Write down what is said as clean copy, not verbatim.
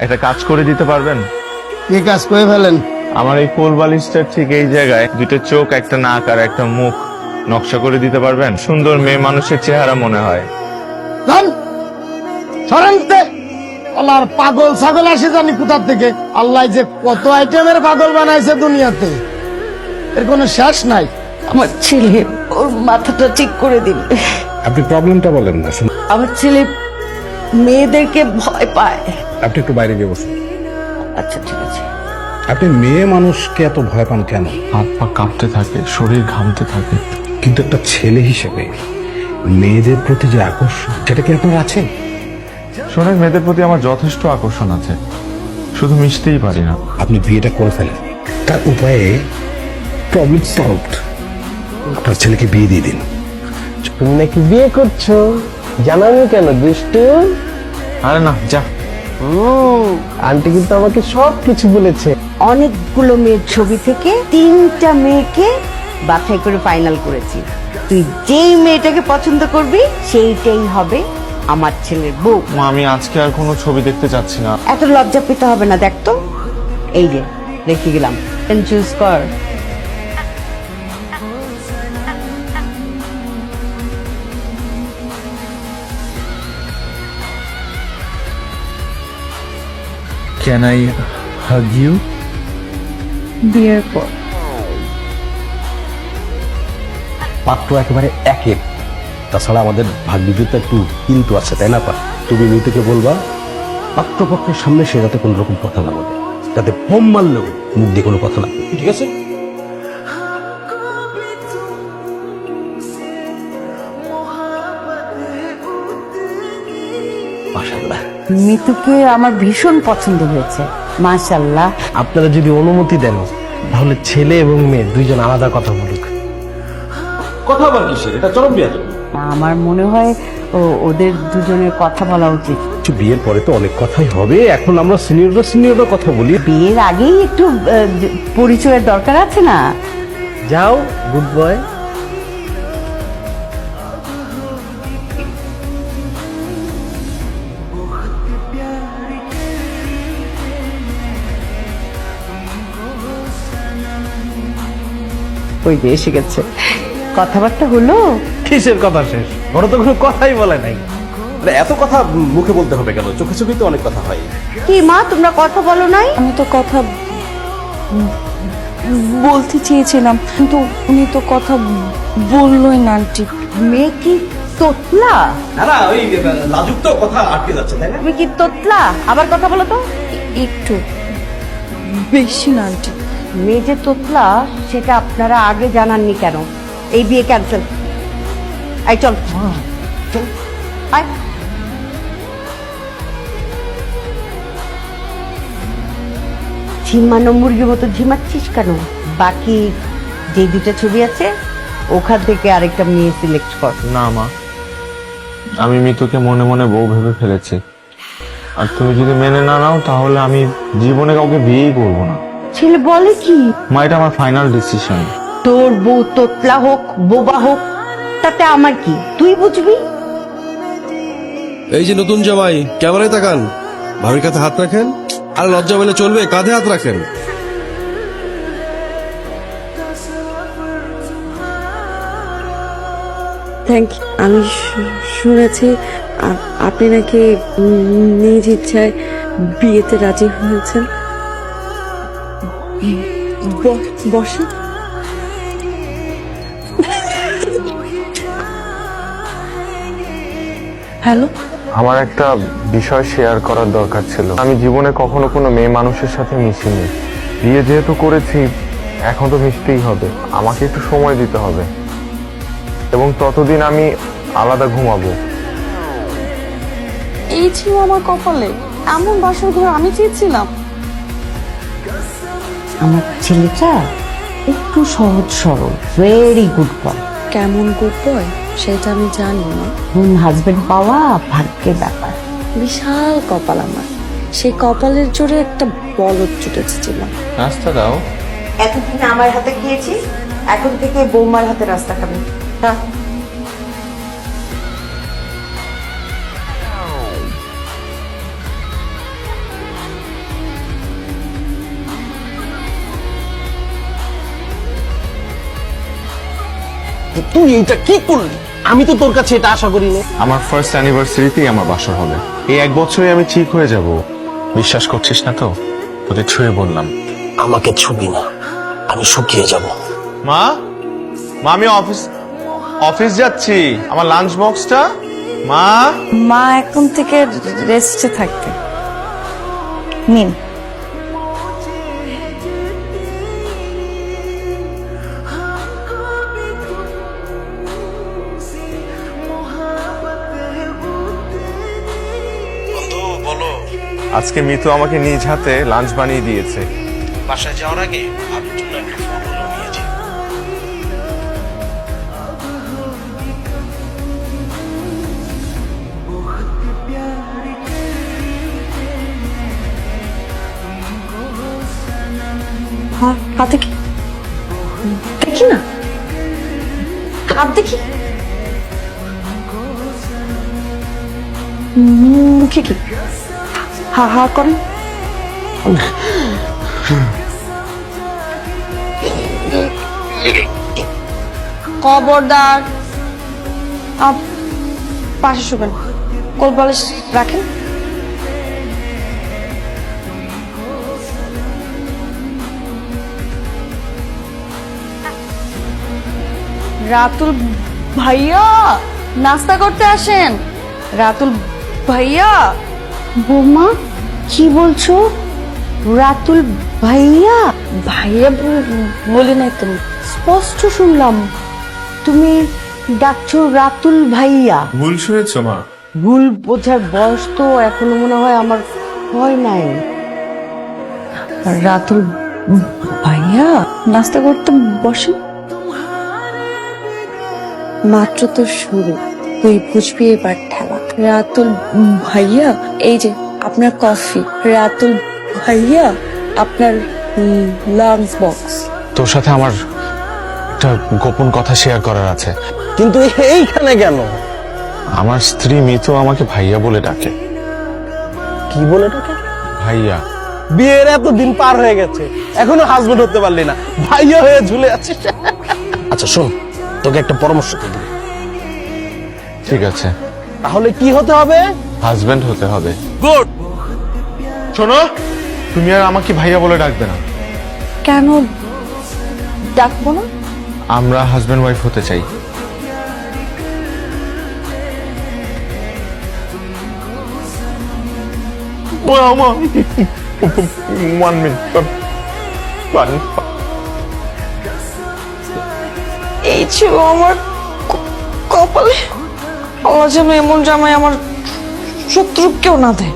একটা কাজ করে দিতে পারবেন? কি কাজ করে ফেলেন? আমার এই কোল বালিশটার ঠিক এই জায়গায় দুটো চোখ, একটা নাক আর একটা মুখ নকশা করে দিতে পারবেন? সুন্দর মেয়ে মানুষের চেহারা মনে হয়। যান সরেনতে। আল্লাহর পাগল ছাগল আসে জানি কোথার থেকে। আল্লাহ যে কত আইটেমের পাগল বানাইছে দুনিয়াতে, এর কোনো শেষ নাই। আমার ছেলে, ওর মাথাটা ঠিক করে দিন। আপনি প্রবলেমটা বলেন না। আমার ছেলে মেয়েদেরকে ভয় পায়। আপনি একটু বাইরে গিয়ে বসুন। আচ্ছা ঠিক আছে। আপনি মেয়ে মানুষকে এত ভয় পান কেন? হাত পা কাঁপতে থাকে, শরীর ঘামতে থাকে। কিন্তু একটা ছেলে হিসেবে মেয়েদের প্রতি যে আকর্ষণ, সেটা কি আপনার আছে? শোনেন, মেয়েদের প্রতি আমার যথেষ্ট আকর্ষণ আছে, শুধু মিশতেই পারি না। আপনি বিয়েটা করে ফেলেন, তার উপায়ে প্রবলেম সলভড। আপনার ছেলেকে বিয়ে দিয়ে দিন। তুমি নাকি বিয়ে করছো, জানানি কেন দুষ্টু? আরে না, যা। আন্টি কিন্তু আমাকে সবকিছু বলেছে। অনেকগুলো মেয়ের ছবি থেকে 3টা মেয়েকে বাছাই করে ফাইনাল করেছি। তুই যেই মেয়েটাকে পছন্দ করবি সেইটাই হবে আমার ছেলের বউ। মা, আমি আজকে আর কোনো ছবি দেখতে চাচ্ছি না। এত লজ্জা পেতে হবে না, দেখ তো এই যে রেখে গেলাম, চুজ কর। Can I hug you? বিয়ের পর পাত্র একেবারে একের। তাছাড়া আমাদের ভাগ্যবিদ্যা একটু কিন্তু আছে, তাই না? তুমি মিতুকে বলবা পাত্রপক্ষের সামনে সে যাতে কোনো রকম কথা না বলে, যাতে বোম মারলেও মুখ দিয়ে কোনো কথা না বলে, ঠিক আছে? মাশাআল্লাহ, মিতুকে আমার ভীষণ পছন্দ হয়েছে, মাশাআল্লাহ। আপনারা যদি অনুমতি দেন তাহলে ছেলে এবং মেয়ে দুইজন আলাদা কথা বলুক। কথা বল কিসের? এটা চরম বিয়াদ। আমার মনে হয় ওদের দুজনের কথা বলা উচিত। বিয়ের পরে তো অনেক কথাই হবে, এখন আমরা সিনিয়ররা কথা বলি। বিয়ের আগেই একটু পরিচয়ের দরকার আছে না? যাও গুড বয়। ওই যে এসে গেছে, কথাবার্তা হলো। কিসের কথা শেষ? ওরা তো কোনো কথাই বলে নাই। এত কথা মুখে বলতে হবে কেন? চোখে চোখে তো অনেক কথা হয়। কি মা, তোমরা কথা বলো নাই? আমি তো কথা বলতে চেয়েছিলাম, কিন্তু উনি তো কথা বললোই না আন্টি। মেয়ে কি তোতলা? না না, ওই লাজুক তো, কথা আটকে যাচ্ছে, তাই না? তুমি কি তোতলা? আবার কথা বলো তো। একটু বেশি না আন্টি। মেয়ে যে তোতলা সেটা আপনারা আগে জানাননি কেন? এই বিয়ে ক্যান্সেল। আই চল চল, আয়। ঝিমানো মুরগির মতো ঝিমাচ্ছিস কেন? বাকি যে 2টা ছবি আছে ওখান থেকে আরেকটা মেয়ে সিলেক্ট কর। না মা, আমি মিতুকে মনে মনে বউ ভেবে ফেলেছি, আর তুমি যদি মেনে না নাও তাহলে আমি জীবনে কাউকে বিয়েই করবো না। ছেলে বলে কি? মা, এটা আমার ফাইনাল ডিসিশন। তোর বউ তোতলা হোক বোবা হোক তাতে আমার কি, তুই বুঝবি। এই যে নতুন জামাই, ক্যামেরায় তাকান, ভাবির কাছে হাত রাখেন। আর লজ্জা বলে চলবে, কাঁধে হাত রাখেন। Thank you. আমি শুনেছি আপনি নাকি নিজ ইচ্ছায় বিয়েতে রাজি হয়েছেন। বসে। হ্যালো, আমার একটা বিষয় শেয়ার করার দরকার ছিল। আমি জীবনে কখনো কোনো মেয়ে মানুষের সাথে মিশিনি। বিয়ে যেহেতু করেছি, এখন তো মিশতেই হবে। আমাকে একটু সময় দিতে হবে, এবং ততদিন আমি আলাদা ঘুমাবো। এই ছিল আমার কপালে, এমন বাসর ঘর আমি চেয়েছিলাম। আমার ছেলেটা একটু সহজ সরল, ভেরি গুড বয়। কেমন গুড বয় সেটা আমি জানি না। হাজবেন্ড পাওয়া ভাগ্যের ব্যাপার। বিশাল কপাল আমার, সেই কপালের জোরে একটা বলদ জুটেছে ছিল। নাস্তা দাও। এতদিন আমার হাতে খেয়েছি, এখন থেকে বৌমার হাতে রাস্তা খাবে। হ্যাঁ, তুই এইটা কি করলি? আমি তো তোর কাছে এটা আশা করি না। আমার ফার্স্ট অ্যানিভার্সারিতেই আমার বাসর হবে। এই 1 বছরে আমি ঠিক হয়ে যাব। বিশ্বাস করছিস না তো? তোকে ছুঁয়ে বললাম। আমাকে ছুবি না, আমি শুকিয়ে যাব। মা, আমি অফিস যাচ্ছি। আমার লাঞ্চ বক্সটা। মা, মা এখন থেকে রেস্টে থাকতে নিন। আজকে মিতু আমাকে নিজ হাতে লাঞ্চ বানিয়ে দিয়েছে। বাসায় যাওয়ার আগে ভাবির জন্য একটা ফল হলেও নিয়েছি। হাতে কি দেখি না, হাত দেখি। মুখে কি? হা হা করেন। খবরদার পাশে শুবেন, কোল বালিশ রাখেন। রাতুল ভাইয়া নাস্তা করতে আসেন। রাতুল ভাইয়া। বৌমা কি বলছো? রাতুল ভাইয়া? ভাইয়া বলি নাই তুমি। স্পষ্ট শুনলাম তুমি ডাকছো রাতুল ভাইয়া। ভুল শুনেছ মা। ভুল বোঝার বয়স তো এখনো মনে হয় আমার হয় নাই। রাতুল ভাইয়া নাস্তা করতে বসেন। মাত্র তো শুরু, তুই বুঝবি এবার ঠেলা। রাতুল ভাইয়া, এই যে আপনার কফি। রাতুল ভাইয়া, আপনার লাঞ্চ বক্স। তোর সাথে আমার একটা গোপন কথা শেয়ার করার আছে। কিন্তু এইখানে কেন? আমার স্ত্রী মিতু আমাকে ভাইয়া বলে ডাকে। কি বলে ডাকে? ভাইয়া। বিয়ের এত দিন পার হয়ে গেছে, এখনো হাজবেন্ড হতে পারলি না, ভাইয়া হয়ে ঝুলে আছিস। আচ্ছা শোন, তোকে একটা পরামর্শ দেব। ঠিক আছে, তাহলে কি হতে হবে? হাজবেন্ড হতে হবে। গুড। শোনো, তুমি আর আমাকে ভাইয়া বলে ডাকবে না। কেন ডাকবো না? আমরা হাজবেন্ড ওয়াইফ হতে চাই। One minute. এই ছিল আমার কপালে। আল্লাহ যেন এমন জামাই আমার শত্রু কেউ না দেয়।